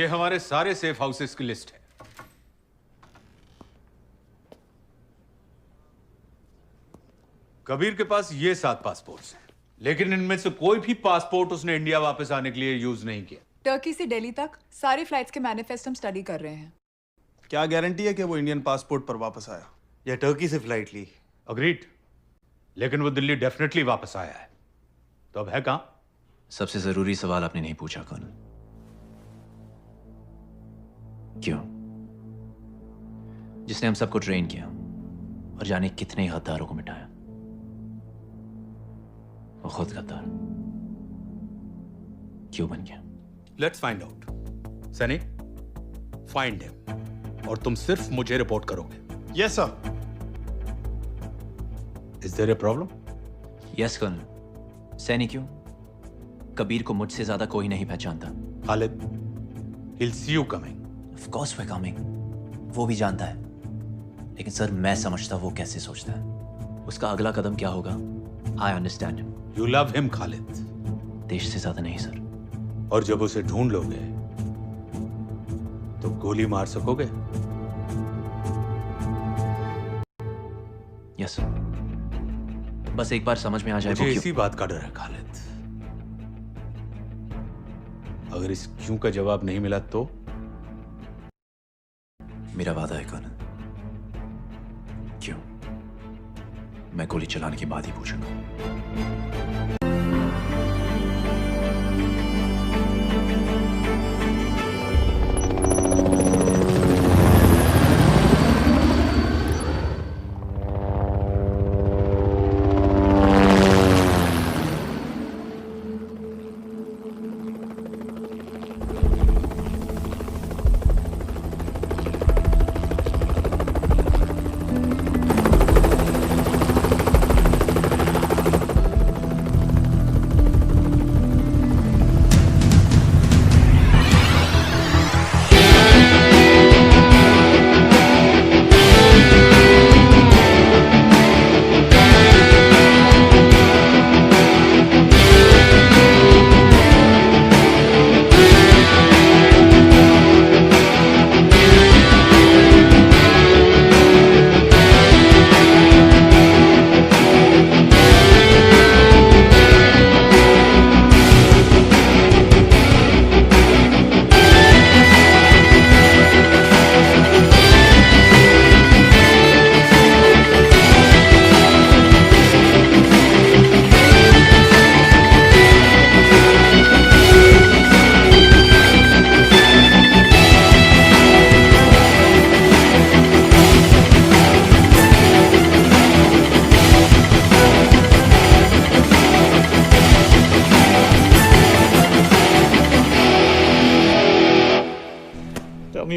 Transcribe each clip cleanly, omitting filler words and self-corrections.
ये हमारे सारे सेफ हाउसेस की लिस्ट है। कबीर के पास ये 7 पासपोर्ट्स हैं, लेकिन इनमें से कोई भी पासपोर्ट उसने इंडिया वापस आने के लिए यूज नहीं किया। टर्की से दिल्ली तक सारे फ्लाइट्स के मैनिफेस्ट हम स्टडी कर रहे हैं। क्या गारंटी है कि वो इंडियन पासपोर्ट पर वापस आया? या टर्की से फ्लाइट ली? अग्रीड, लेकिन वो दिल्ली डेफिनेटली वापस आया है। तो अब है कहां? सबसे जरूरी सवाल आपने नहीं पूछा कर्नल। क्यों? जिसने हम सबको ट्रेन किया और जाने कितने गद्दारों को मिटाया, वो खुद गद्दार क्यों बन गया? Let's find out. Sunny, find him और तुम सिर्फ मुझे रिपोर्ट करोगे। Yes sir. Is there a problem? Yes colonel. Saini क्यों? कबीर को मुझसे ज्यादा कोई नहीं पहचानता। Khalid, he'll see you coming. Of course we're coming. वो भी जानता है, लेकिन सर मैं समझता वो कैसे सोचता है, उसका अगला कदम क्या होगा। I understand him. You love him, Khalid. देश से ज्यादा नहीं सर। और जब उसे ढूंढ लोगे तो गोली मार सकोगे? Yes sir. बस एक बार समझ में आ जाए मुझे वो इसी बात का डर है खालिद। अगर इस क्यों का जवाब नहीं मिला तो? मेरा वादा है कर्नल, क्यों मैं गोली चलाने के बाद ही पूछूंगा।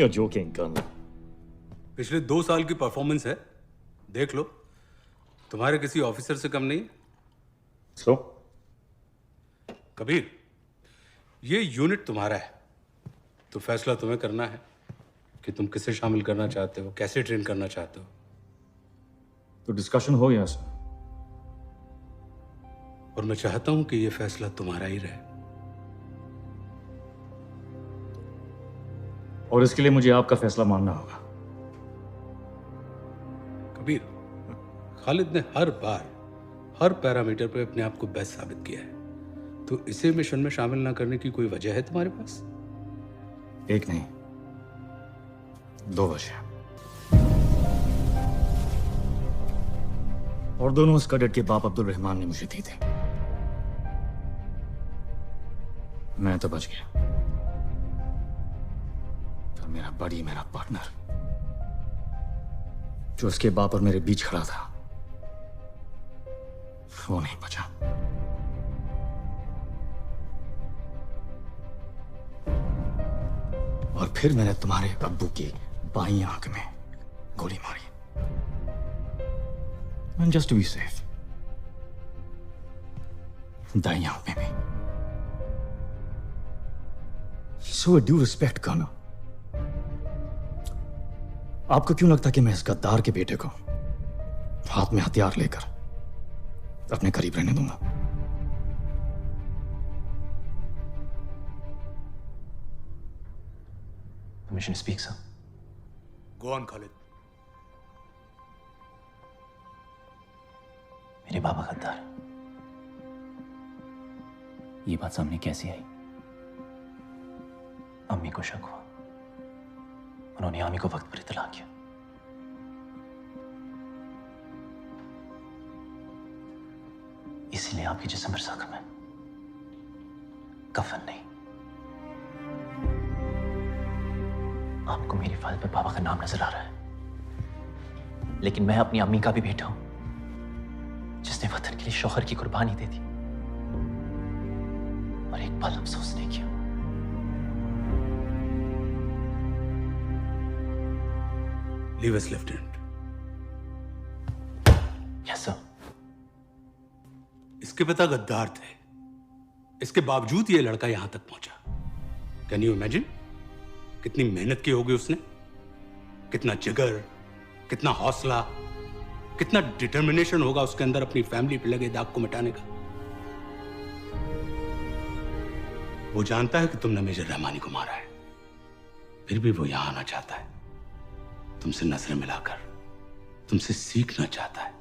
You're joking, Colonel. पिछले 2 साल की परफॉर्मेंस है, देख लो। तुम्हारे किसी ऑफिसर से कम नहीं। So? कबीर, ये यूनिट तुम्हारा है, तो फैसला तुम्हें करना है कि तुम किसे शामिल करना चाहते हो, कैसे ट्रेन करना चाहते हो। तो डिस्कशन हो गया सर, और मैं चाहता हूं कि ये फैसला तुम्हारा ही रहे। और इसके लिए मुझे आपका फैसला मानना होगा। कबीर, खालिद ने हर बार हर पैरामीटर पे अपने आप को बेस्ट साबित किया है, तो इसे मिशन में शामिल ना करने की कोई वजह है तुम्हारे पास? एक नहीं, 2 वजह, और दोनों उस कैडेट के बाप अब्दुल रहमान ने मुझे दी थी। मैं तो बच गया, पर मेरा बड़ी, मेरा पार्टनर जो उसके बाप और मेरे बीच खड़ा था, वो नहीं बचा। और फिर मैंने तुम्हारे अब्बू की बाईं आंख में गोली मारी, and just to be safe, दाईं आंख में भी। So with due respect, Colonel, आपको क्यों लगता कि मैं इस गद्दार के बेटे को हाथ में हथियार लेकर अपने करीब रहने दूंगा? Permission to speak, sir. Go on, Khalid. मेरे बाबा गद्दार। ये बात सामने कैसे आई? अम्मी को शक हुआ, उन्होंने आमी को वक्त पर इत्तला किया। इसीलिए आपके जिस्म पर जख्म है, कफन नहीं। आपको मेरी फाइल पर बाबा का नाम नजर आ रहा है, लेकिन मैं अपनी अम्मी का भी बेटा हूं, जिसने वतन के लिए शौहर की कुर्बानी दे दी और एक पल अफसोस नहीं किया। Leave us, Lieutenant. Yes sir. इसके पिता गद्दार थे, इसके बावजूद ये लड़का यहां तक पहुंचा। कैन यू इमेजिन कितनी मेहनत की होगी उसने, कितना जिगर, कितना हौसला, कितना डिटर्मिनेशन होगा उसके अंदर अपनी फैमिली पे लगे दाग को मिटाने का। वो जानता है कि तुमने मेजर रहमानी को मारा है, फिर भी वो यहां आना चाहता है, तुमसे नजरें मिलाकर तुमसे सीखना चाहता है।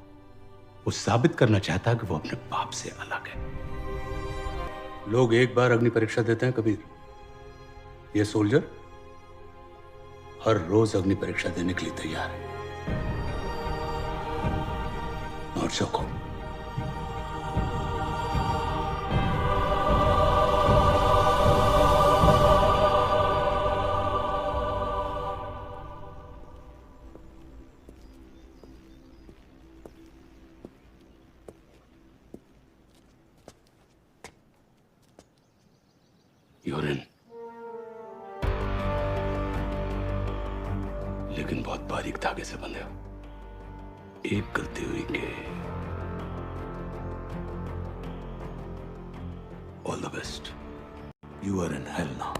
वो साबित करना चाहता है कि वो अपने बाप से अलग है। लोग एक बार अग्नि परीक्षा देते हैं कबीर, ये सोल्जर हर रोज अग्नि परीक्षा देने के लिए तैयार है। और शौको यूरिन, लेकिन बहुत बारीक धागे से बंधे हो। एक गलती हुई कि all the best, you are in hell now.